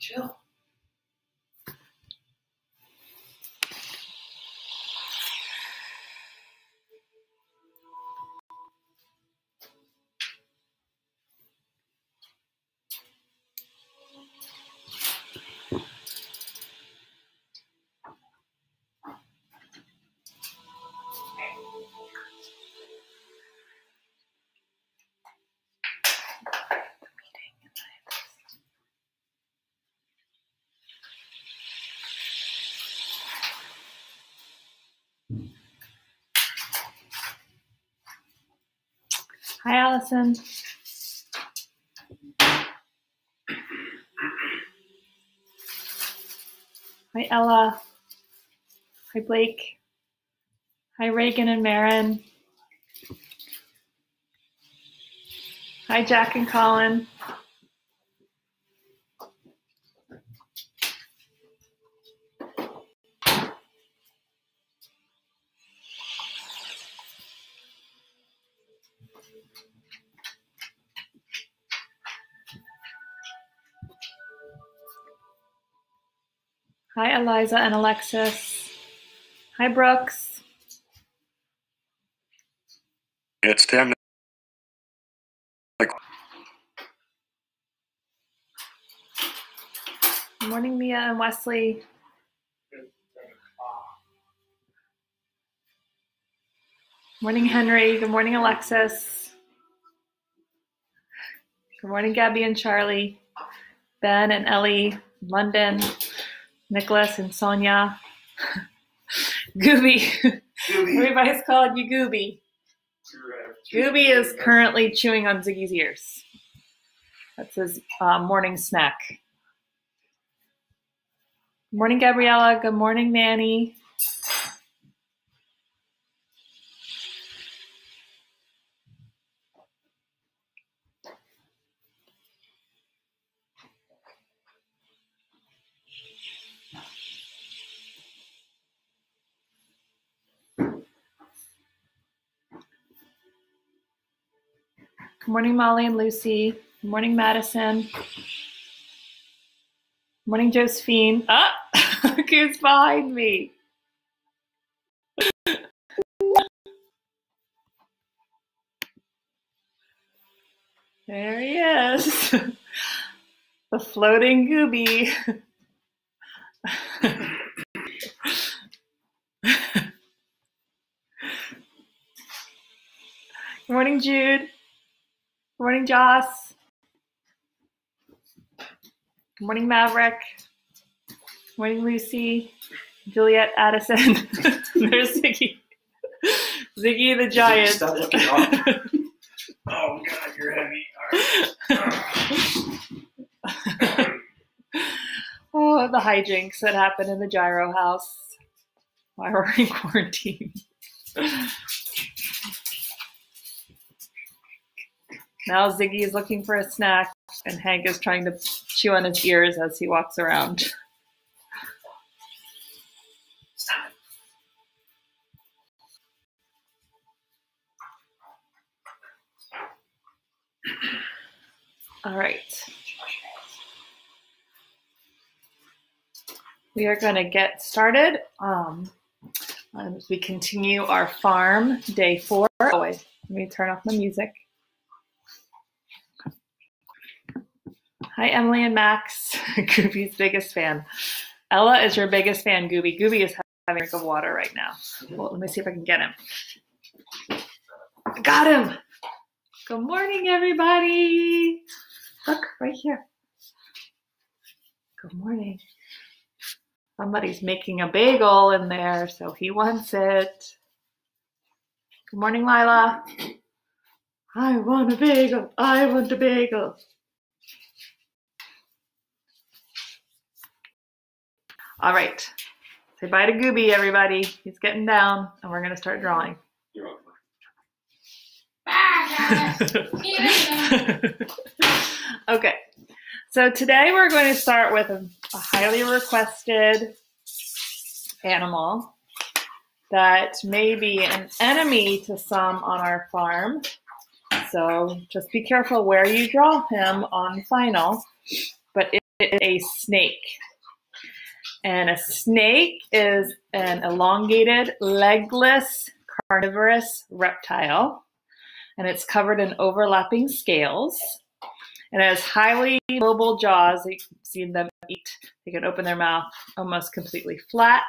Chill. Hi, Allison. Hi, Ella. Hi, Blake. Hi, Reagan and Marin. Hi, Jack and Colin. Hi, Eliza and Alexis. Hi, Brooks. It's 10. Good morning, Mia and Wesley. Morning, Henry. Good morning, Alexis. Good morning, Gabby and Charlie. Ben and Ellie, London, Nicholas and Sonia. Gooby. Everybody's calling you Gooby. Gooby is currently chewing on Ziggy's ears. That's his morning snack. Good morning, Gabriella. Good morning, Manny. Good morning, Molly and Lucy. Good morning, Madison. Good morning, Josephine. Ah, look who's behind me. There he is. The floating Gooby. Good morning, Jude. Good morning, Joss. Good morning, Maverick. Good morning, Lucy. Juliet Addison. There's Ziggy. Ziggy the giant. Stop looking off. Oh, God, you're heavy. All right. Oh, the hijinks that happened in the Giro house while we're in quarantine. Now Ziggy is looking for a snack, and Hank is trying to chew on his ears as he walks around. All right. We are going to get started as we continue our farm day 4. Oh, wait, let me turn off my music. Hi, Emily and Max, Gooby's biggest fan. Ella is your biggest fan, Gooby. Gooby is having a drink of water right now. Well, let me see if I can get him. I got him. Good morning, everybody. Look, right here. Good morning. Somebody's making a bagel in there, so he wants it. Good morning, Lila. I want a bagel. I want a bagel. All right. Say bye to Gooby, everybody. He's getting down, and we're going to start drawing. You're welcome. Okay. So today we're going to start with a highly requested animal that may be an enemy to some on our farm. So just be careful where you draw him on final. But is a snake. And a snake is an elongated, legless, carnivorous reptile. And it's covered in overlapping scales. And it has highly mobile jaws. You can see them eat. They can open their mouth almost completely flat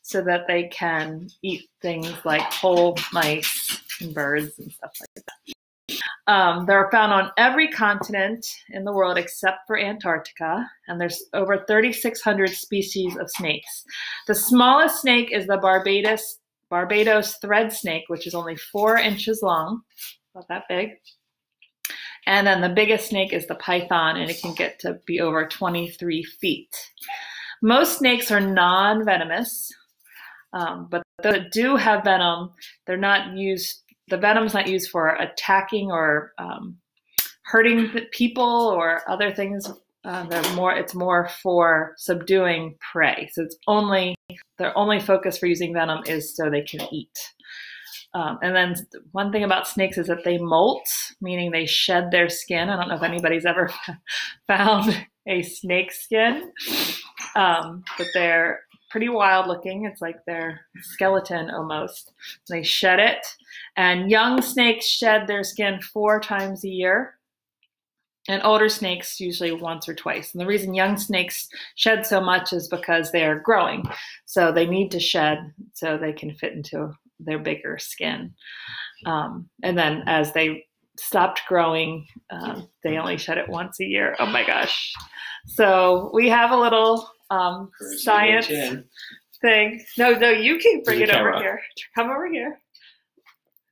so that they can eat things like whole mice and birds and stuff like that. They're found on every continent in the world except for Antarctica, and there's over 3,600 species of snakes. The smallest snake is the Barbados thread snake, which is only 4 inches long, about that big. And then the biggest snake is the python, and it can get to be over 23 feet. Most snakes are non-venomous, but those that do have venom, they're not used. The venom's not used for attacking or hurting people or other things. It's more for subduing prey. So their only focus for using venom is so they can eat. And then one thing about snakes is that they molt, meaning they shed their skin. I don't know if anybody's ever found a snake skin, but they're pretty wild looking. It's like their skeleton almost. They shed it. And young snakes shed their skin 4 times a year. And older snakes usually once or twice. And the reason young snakes shed so much is because they are growing. So they need to shed so they can fit into their bigger skin. And then as they stopped growing, they only shed it once a year. Oh my gosh. So we have a little science thing. No, you can bring it over here. Come over here.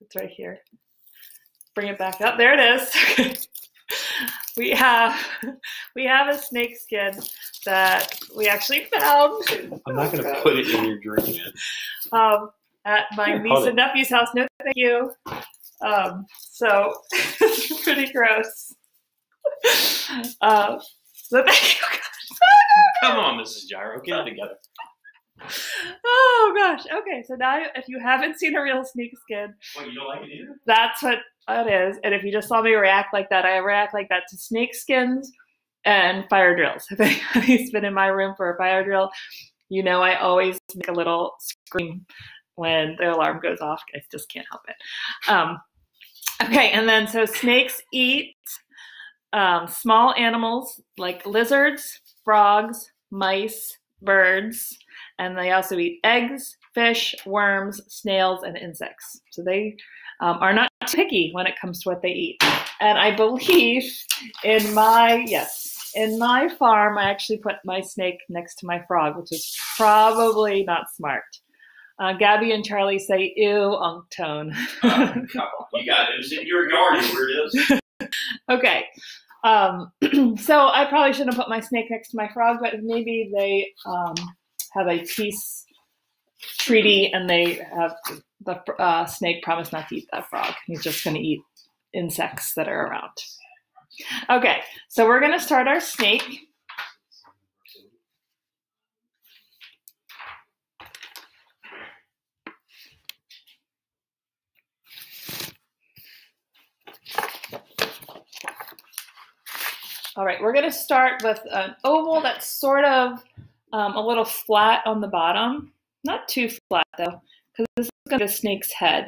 It's right here. Bring it back up. There it is. We have a snake skin that we actually found. I'm not going to put it in your drink, man. At my niece and nephew's house. No, thank you. So it's pretty gross. So thank you. Come on, Mrs. Giro, get it together. Oh gosh. Okay, so now if you haven't seen a real snake skin, What, you don't like it either? that's what it is. And if you just saw me react like that, I react like that to snake skins and fire drills. If anybody's been in my room for a fire drill, you know I always make a little scream when the alarm goes off. I just can't help it. Okay, and then so snakes eat small animals like lizards, frogs, mice, birds, and they also eat eggs, fish, worms, snails, and insects. So they are not picky when it comes to what they eat. And I believe in my farm, I actually put my snake next to my frog, which is probably not smart. Gabby and Charlie say, ew, Unctone. Come on. You got it. It was in your yard where it is. Okay. So I probably shouldn't have put my snake next to my frog, but maybe they have a peace treaty and they have the snake promised not to eat that frog. He's just going to eat insects that are around. Okay, so we're going to start our snake. All right, we're going to start with an oval that's sort of a little flat on the bottom. Not too flat, though, because this is going to be a snake's head.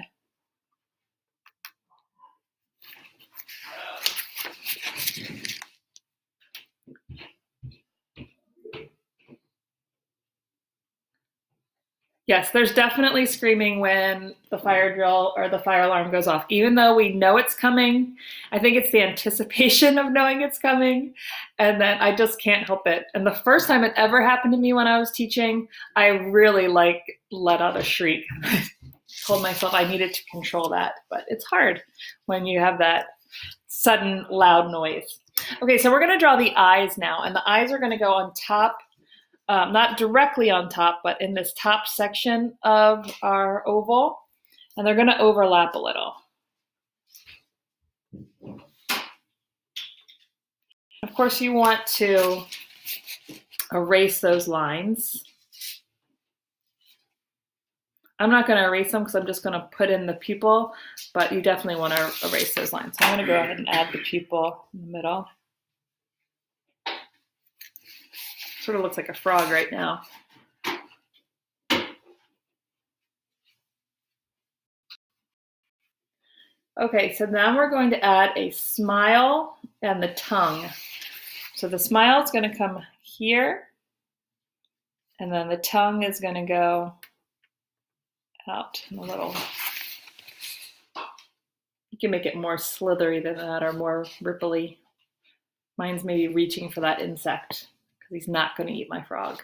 Yes, there's definitely screaming when the fire drill or the fire alarm goes off, even though we know it's coming. I think it's the anticipation of knowing it's coming, and then I just can't help it. And the first time it ever happened to me when I was teaching, I really let out a shriek. I told myself I needed to control that, but it's hard when you have that sudden loud noise. Okay, so we're going to draw the eyes now, and the eyes are going to go on top. Not directly on top, but in this top section of our oval, and they're going to overlap a little. Of course, you want to erase those lines. I'm not going to erase them because I'm just going to put in the pupil, but you definitely want to erase those lines. So I'm going to go ahead and add the pupil in the middle. Sort of looks like a frog right now. Okay, so now we're going to add a smile and the tongue. So the smile is going to come here, and then the tongue is going to go out in a little. You can make it more slithery than that or more ripply. Mine's maybe reaching for that insect because he's not going to eat my frog.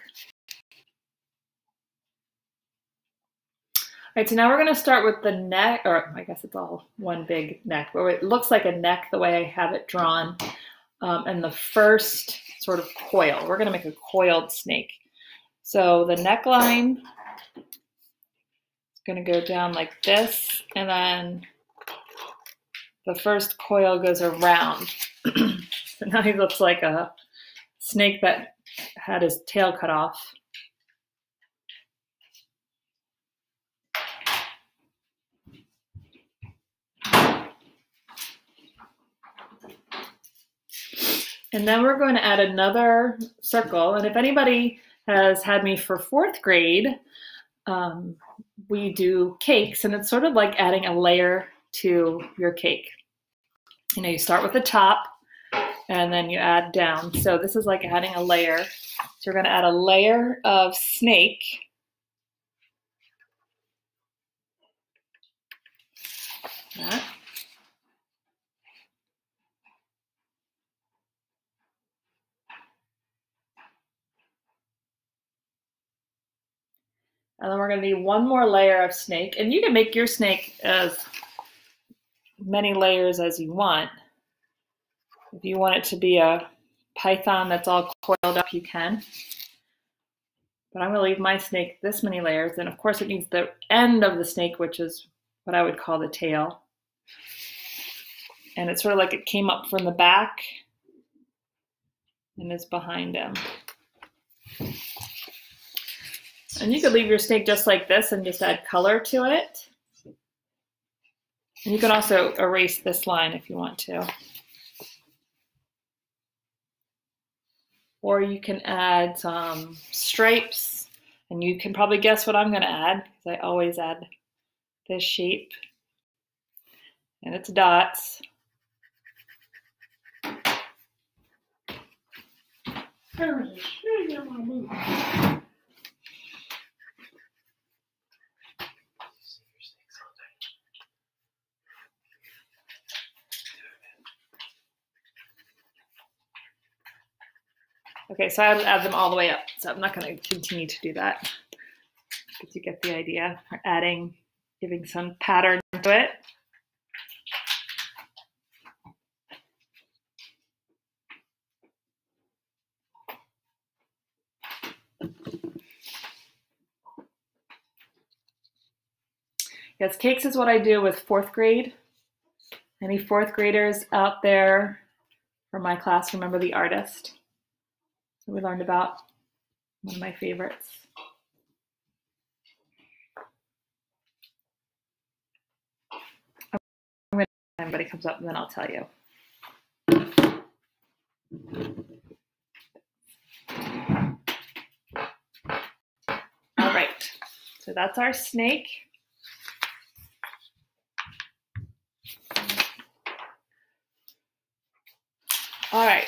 All right, so now we're going to start with the neck, or I guess it's all one big neck, but it looks like a neck the way I have it drawn. And the first sort of coil, we're going to make a coiled snake. So the neckline is going to go down like this, and then the first coil goes around. So now he looks like a snake that had his tail cut off. And then we're going to add another circle. And if anybody has had me for 4th grade, we do cakes, and it's sort of like adding a layer to your cake. You know, you start with the top, and then you add down. So this is like adding a layer. So we're going to add a layer of snake. That. And then we're going to need one more layer of snake. And you can make your snake as many layers as you want. If you want it to be a python that's all coiled up, you can. But I'm going to leave my snake this many layers. And of course, it needs the end of the snake, which is what I would call the tail. And it's sort of like it came up from the back and is behind him. And you could leave your snake just like this and just add color to it. And you can also erase this line if you want to. Or you can add some stripes, and you can probably guess what I'm going to add, because I always add this shape. And it's dots. Okay, so I add them all the way up, so I'm not going to continue to do that. But you get the idea. We're adding, giving some pattern to it. Yes, cakes is what I do with 4th grade. Any 4th graders out there from my class remember The Artist? We learned about one of my favorites. I'm going to everybody comes up and then I'll tell you. All right, so that's our snake. All right.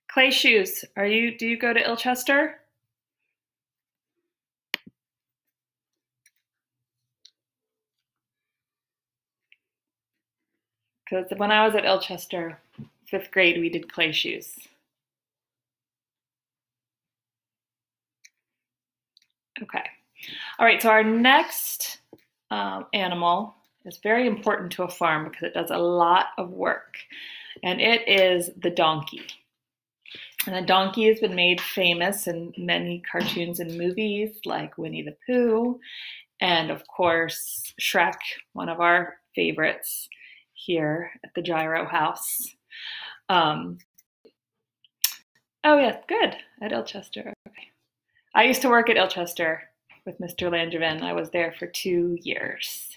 Clay shoes. Do you go to Ilchester? Because when I was at Ilchester, 5th grade, we did clay shoes. Okay. All right, so our next animal is very important to a farm because it does a lot of work, and it is the donkey. And the donkey has been made famous in many cartoons and movies like Winnie the Pooh, and of course, Shrek, one of our favorites here at the Giro house. Oh yeah, good, at Ilchester. Okay. I used to work at Ilchester with Mr. Langevin. I was there for 2 years.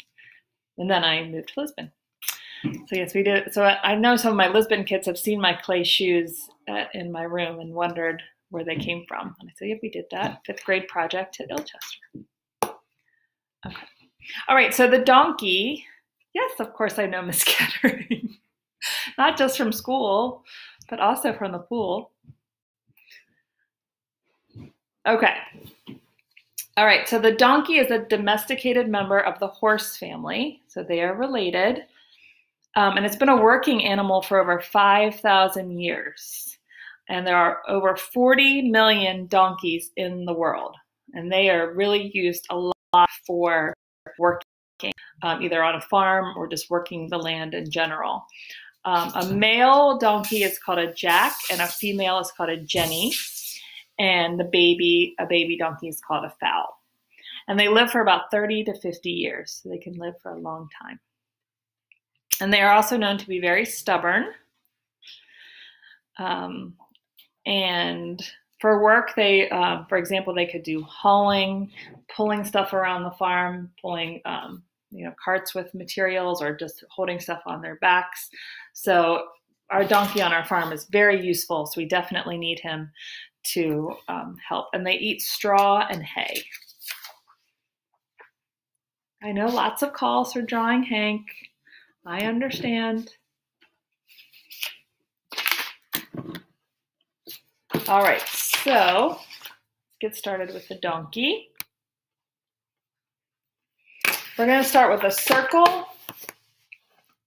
And then I moved to Lisbon. So yes, we did. So I know some of my Lisbon kids have seen my clay shoes in my room and wondered where they came from. And I said, yep, we did that 5th grade project at Ilchester. Okay. All right, so the donkey. Yes, of course I know Miss Kettering. Not just from school, but also from the pool. Okay. All right, so the donkey is a domesticated member of the horse family. So they are related. And it's been a working animal for over 5,000 years. And there are over 40 million donkeys in the world. And they are really used a lot for working, either on a farm or just working the land in general. A male donkey is called a jack, and a female is called a jenny. And a baby donkey is called a foal. And they live for about 30 to 50 years. So they can live for a long time. And they are also known to be very stubborn. And for work, they, for example, they could do hauling, pulling stuff around the farm, pulling, carts with materials, or just holding stuff on their backs. So our donkey on our farm is very useful. So we definitely need him to help. And they eat straw and hay. I know lots of calls for drawing Hank. I understand. All right, so let's get started with the donkey. We're going to start with a circle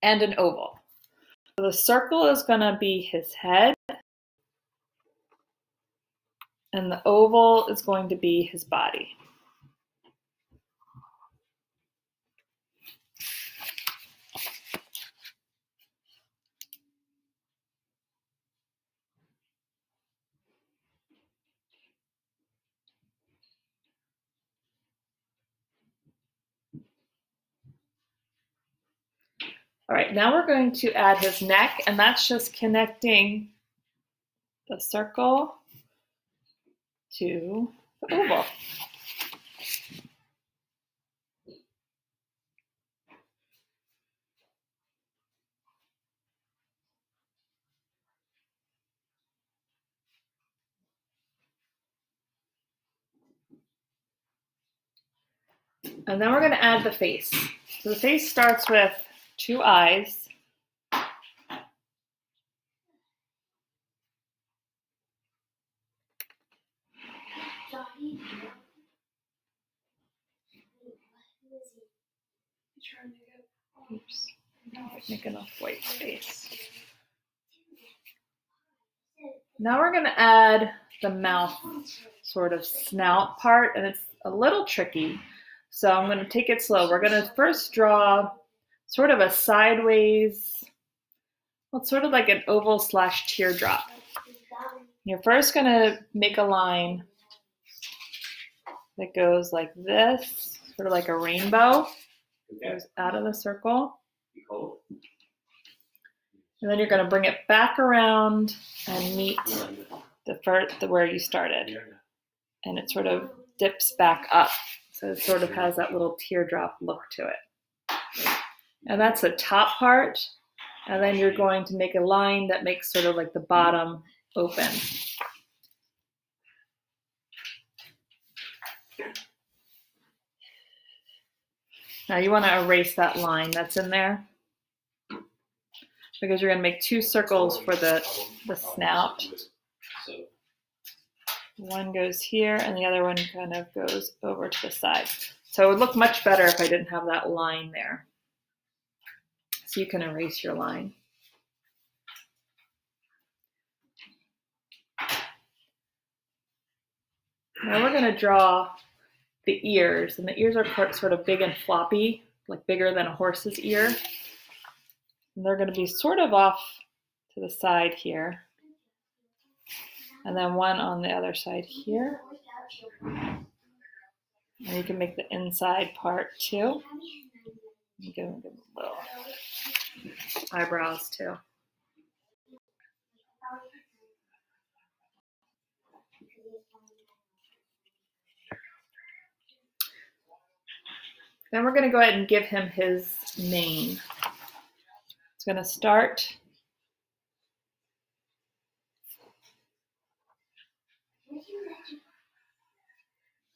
and an oval. So the circle is going to be his head, and the oval is going to be his body. All right, now we're going to add his neck, and that's just connecting the circle to the oval. And then we're going to add the face. So the face starts with 2 eyes. Oops, make enough white space. Now we're going to add the mouth sort of snout part, and it's a little tricky. So I'm going to take it slow. We're going to first draw sort of a sideways, well, it's sort of like an oval / teardrop. You're first going to make a line that goes like this, sort of like a rainbow. Goes out of the circle. And then you're going to bring it back around and meet where you started. And it sort of dips back up. So it sort of has that little teardrop look to it. And that's the top part. And then you're going to make a line that makes sort of like the bottom open. Now you want to erase that line that's in there, because you're going to make 2 circles for the snout. One goes here and the other one kind of goes over to the side. So it would look much better if I didn't have that line there. So you can erase your line. Now we're going to draw the ears, and the ears are sort of big and floppy, like bigger than a horse's ear. And they're going to be sort of off to the side here. And then one on the other side here. And you can make the inside part too. You can give little eyebrows too. Then we're going to go ahead and give him his name. It's going to start.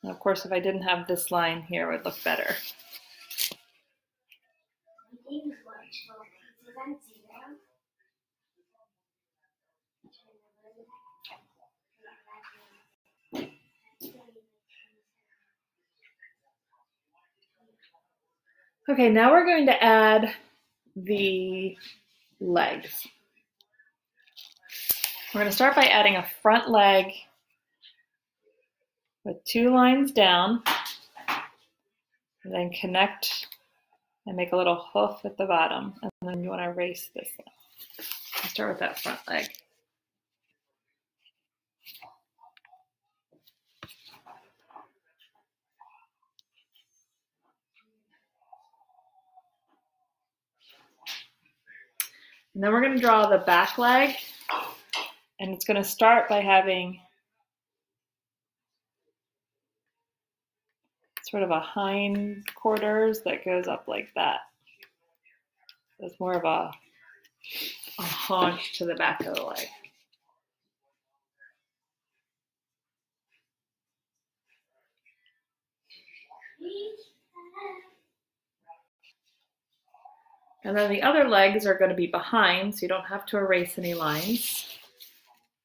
And of course, if I didn't have this line here, it would look better. Okay, now we're going to add the legs. We're going to start by adding a front leg with 2 lines down, and then connect and make a little hoof at the bottom, and then you want to erase this one. Start with that front leg. And then we're going to draw the back leg, and it's going to start by having sort of a hind quarters that goes up like that. It's more of a haunch to the back of the leg. And then the other legs are going to be behind, so you don't have to erase any lines.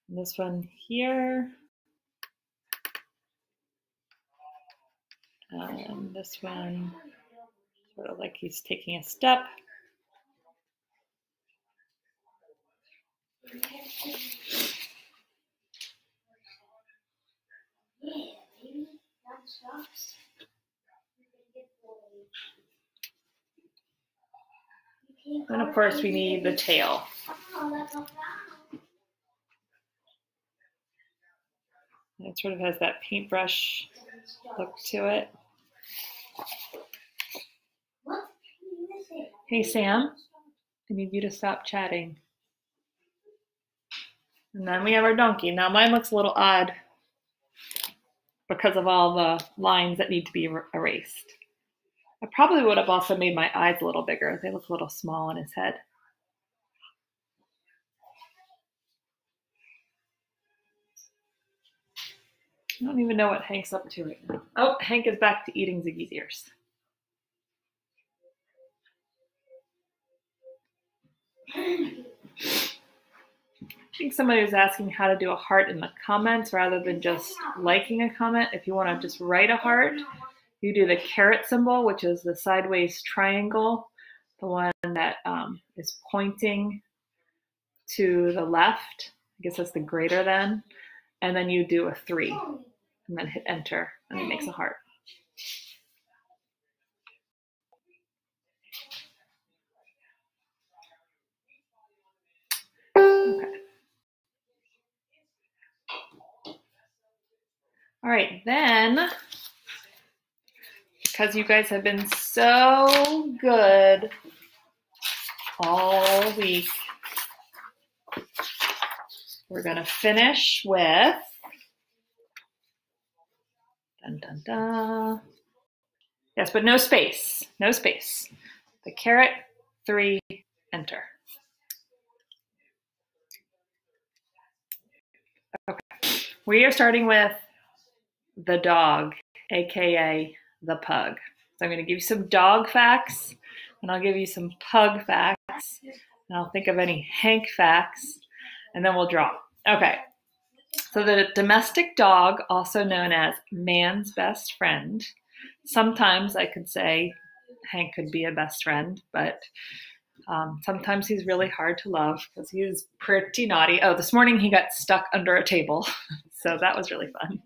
And this one here. And this one, sort of like he's taking a step. And of course we need the tail. And it sort of has that paintbrush look to it. Hey Sam, I need you to stop chatting. And then we have our donkey. Now mine looks a little odd because of all the lines that need to be erased. I probably would have also made my eyes a little bigger. They look a little small on his head. I don't even know what Hank's up to right now. Oh, Hank is back to eating Ziggy's ears. I think somebody was asking how to do a heart in the comments rather than just liking a comment. If you want to just write a heart, you do the caret symbol, which is the sideways triangle, the one that is pointing to the left. I guess that's the greater than. And then you do a 3 and then hit enter, and it makes a heart. Okay. All right, then, because you guys have been so good all week, we're going to finish with, dun, dun, dun. Yes, but no space, no space. The caret, 3, enter. Okay, we are starting with the dog, AKA the pug. So I'm going to give you some dog facts, and I'll give you some pug facts, and I'll think of any Hank facts, and then we'll draw. Okay, so the domestic dog, also known as man's best friend. Sometimes I could say Hank could be a best friend, but sometimes he's really hard to love because he's pretty naughty. Oh, this morning he got stuck under a table, so that was really fun.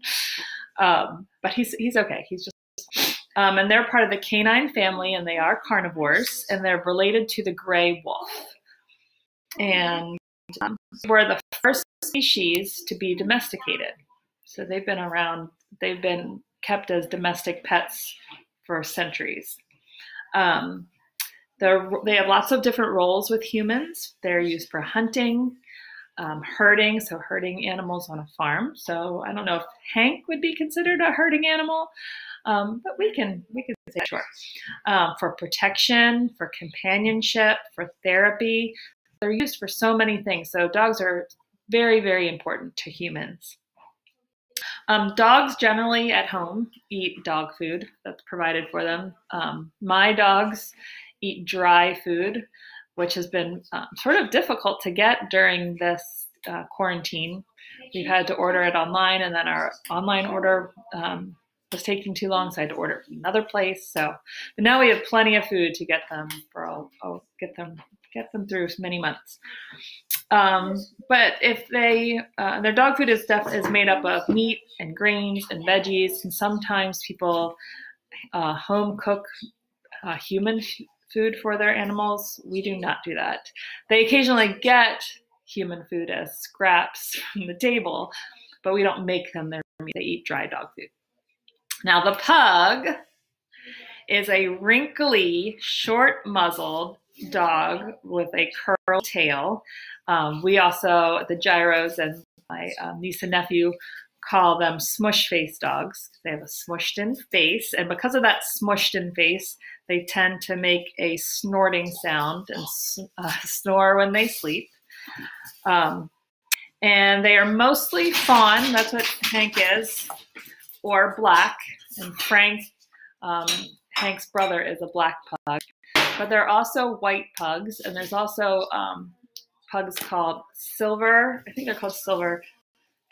But he's okay. He's just, and they're part of the canine family, and they are carnivores, and they're related to the gray wolf. And we're the first species to be domesticated. So they've been around, they've been kept as domestic pets for centuries. They have lots of different roles with humans. They're used for hunting. herding, so herding animals on a farm. So I don't know if Hank would be considered a herding animal, but we can say sure. For protection, for companionship, for therapy. They're used for so many things. So dogs are very, very important to humans. Dogs generally at home eat dog food that's provided for them. My dogs eat dry food, which has been sort of difficult to get during this quarantine. We've had to order it online, and then our online order was taking too long, so I had to order from another place. But now we have plenty of food to get them get them through many months. But if their dog food is made up of meat and grains and veggies, and sometimes people home cook human food for their animals. We do not do that. They occasionally get human food as scraps from the table, but we don't make them their meat. They eat dry dog food. Now the pug is a wrinkly, short-muzzled dog with a curled tail. We also, the Giros and my niece and nephew, call them smush face dogs. They have a smushed in face, and because of that smushed in face, they tend to make a snorting sound and snore when they sleep. And they are mostly fawn, that's what Hank is, or black. And Frank, Hank's brother, is a black pug. But there are also white pugs, and there's also pugs called silver. I think they're called silver.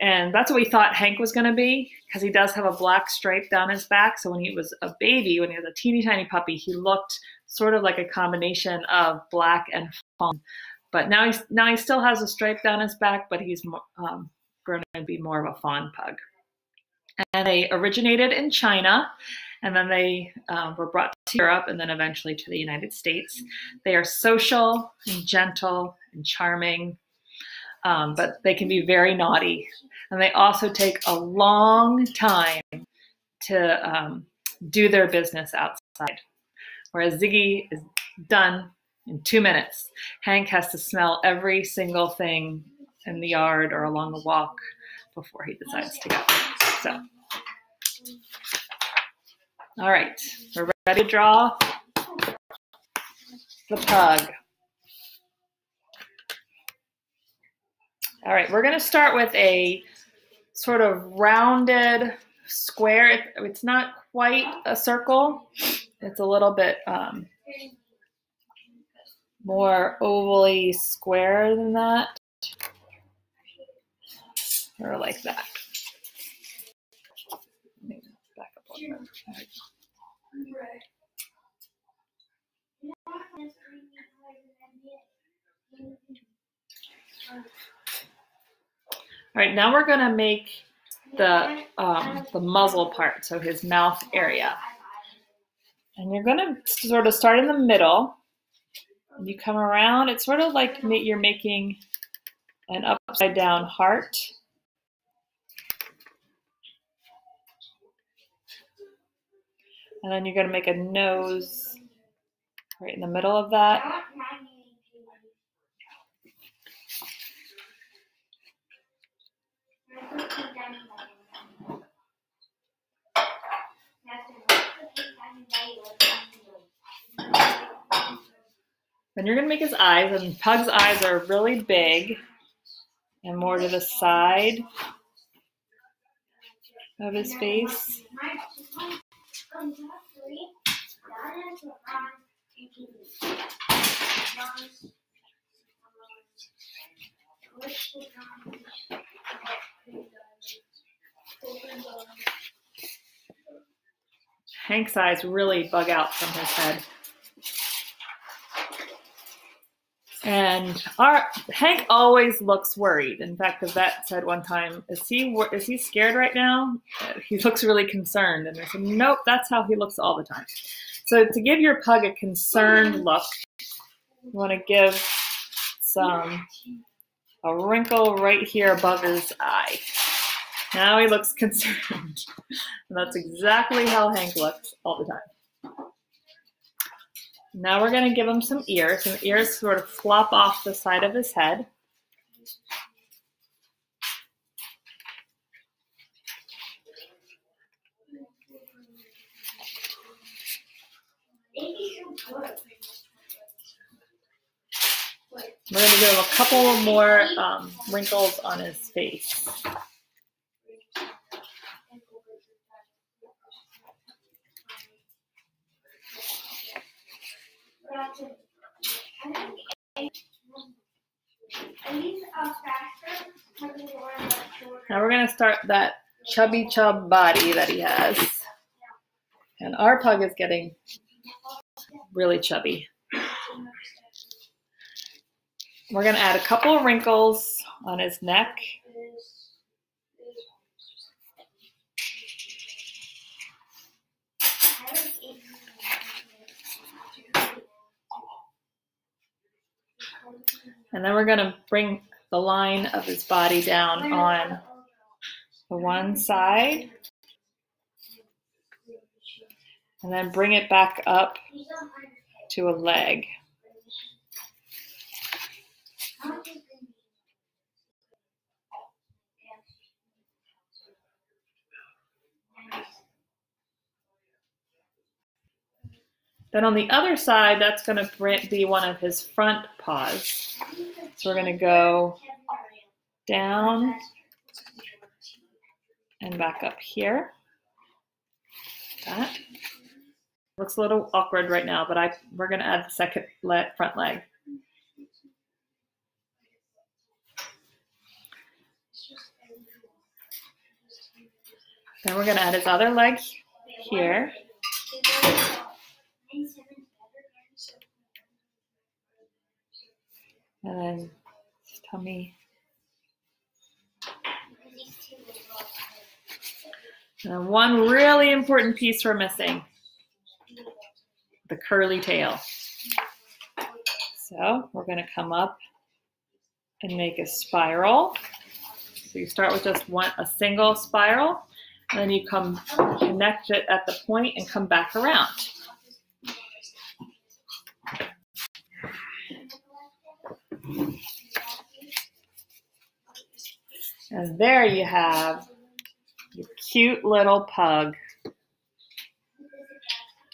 And that's what we thought Hank was going to be, because he does have a black stripe down his back. So when he was a baby, when he was a teeny tiny puppy, he looked sort of like a combination of black and fawn. But now he still has a stripe down his back, but he's grown to be more of a fawn pug. And they originated in China, and then they were brought to Europe, and then eventually to the United States. They are social and gentle and charming, but they can be very naughty. And they also take a long time to do their business outside, whereas Ziggy is done in 2 minutes. Hank has to smell every single thing in the yard or along the walk before he decides to go. So, all right, we're ready to draw the pug. All right, we're going to start with a sort of rounded square. It's not quite a circle. It's a little bit more ovally square than that, or like that. Maybe back up a little bit. All right, now we're going to make the muzzle part, so his mouth area. And you're going to sort of start in the middle, and you come around. It's sort of like you're making an upside down heart. And then you're going to make a nose right in the middle of that. Then you're going to make his eyes, and Pug's eyes are really big and more to the side of his face. Hank's eyes really bug out from his head. And Hank always looks worried. In fact, the vet said one time, is he scared right now? He looks really concerned. And I said, nope, that's how he looks all the time. So to give your pug a concerned look, you want to give a wrinkle right here above his eye. Now he looks concerned. And that's exactly how Hank looks all the time. Now we're going to give him some ears. And the ears sort of flop off the side of his head. We're going to give him a couple more wrinkles on his face. Now we're going to start that chubby chub body that he has. And our pug is getting really chubby. We're going to add a couple of wrinkles on his neck. And then we're going to bring the line of his body down on the one side. And then bring it back up to a leg. Then on the other side, that's going to be one of his front paws. So we're going to go down and back up here. That looks a little awkward right now, but we're going to add the second front leg. Then we're going to add his other leg here. And then his tummy. And one really important piece we're missing, the curly tail. So we're going to come up and make a spiral. So you start with just a single spiral, and then you connect it at the point and come back around. And there you have your cute little pug.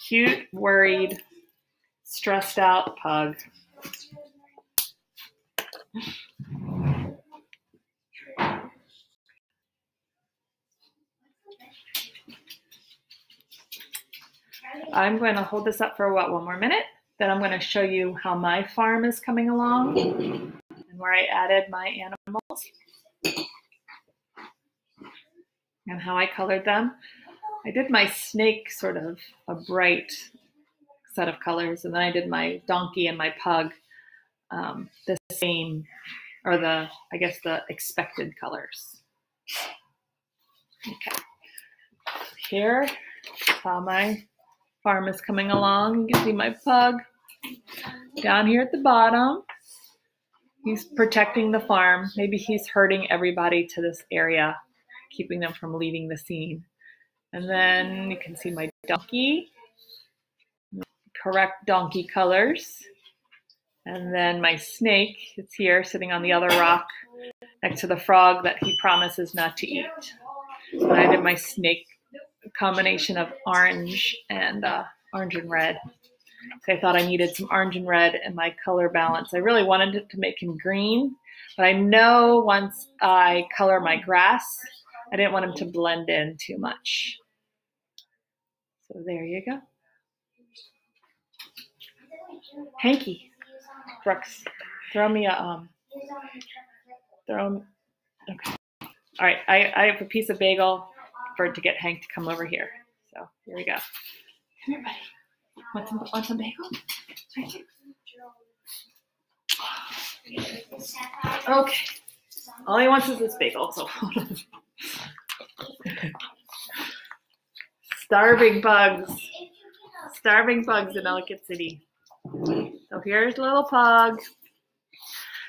Cute, worried, stressed out pug. I'm going to hold this up for one more minute. Then I'm going to show you how my farm is coming along and where I added my animals and how I colored them. I did my snake sort of a bright set of colors, and then I did my donkey and my pug the same, or I guess the expected colors. Okay. Here, how my farm is coming along. You can see my pug down here at the bottom. He's protecting the farm. Maybe he's herding everybody to this area, keeping them from leaving the scene. And then you can see my donkey, correct donkey colors. And then my snake is here sitting on the other rock next to the frog that he promises not to eat. And I did my snake combination of orange and red. So I thought I needed some orange and red in my color balance. I really wanted it to make him green, but I know once I color my grass, I didn't want him to blend in too much. So there you go. Hanky, Brooks, throw me a okay. All right, I have a piece of bagel for it to get Hank to come over here. So here we go. Come here, buddy. Want some bagel? Right here. Okay. All he wants is this bagel. So starving bugs in Ellicott City. So here's little pug.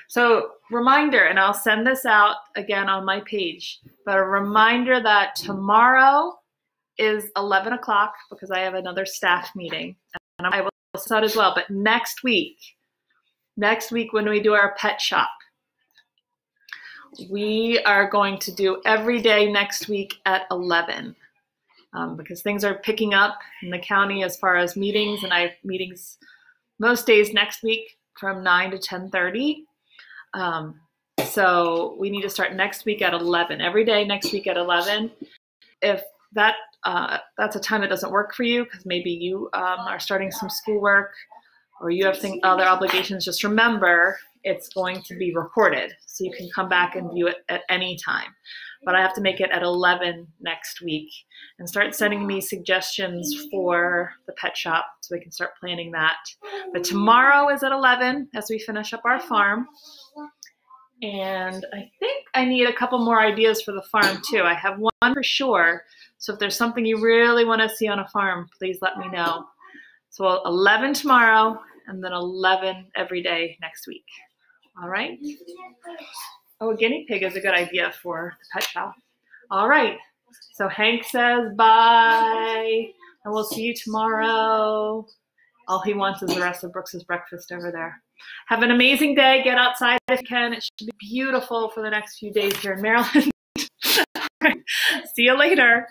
So reminder, and I'll send this out again on my page, but a reminder that tomorrow is 11 o'clock because I have another staff meeting, and I will send out as well. But next week when we do our pet shop, we are going to do every day next week at 11 because things are picking up in the county as far as meetings, and I have meetings most days next week from 9 to 10:30. So we need to start next week at 11. Every day next week at 11. If that's a time that doesn't work for you because maybe you are starting some schoolwork or you have other obligations, just remember it's going to be recorded. So you can come back and view it at any time. But I have to make it at 11 next week and start sending me suggestions for the pet shop so we can start planning that. But tomorrow is at 11 as we finish up our farm. And I think I need a couple more ideas for the farm too. I have one for sure. So if there's something you really want to see on a farm, please let me know. So 11 tomorrow and then 11 every day next week. All right. Oh, a guinea pig is a good idea for the pet shop. All right. So Hank says bye, and we'll see you tomorrow. All he wants is the rest of Brooks's breakfast over there. Have an amazing day. Get outside if you can. It should be beautiful for the next few days here in Maryland. See you later.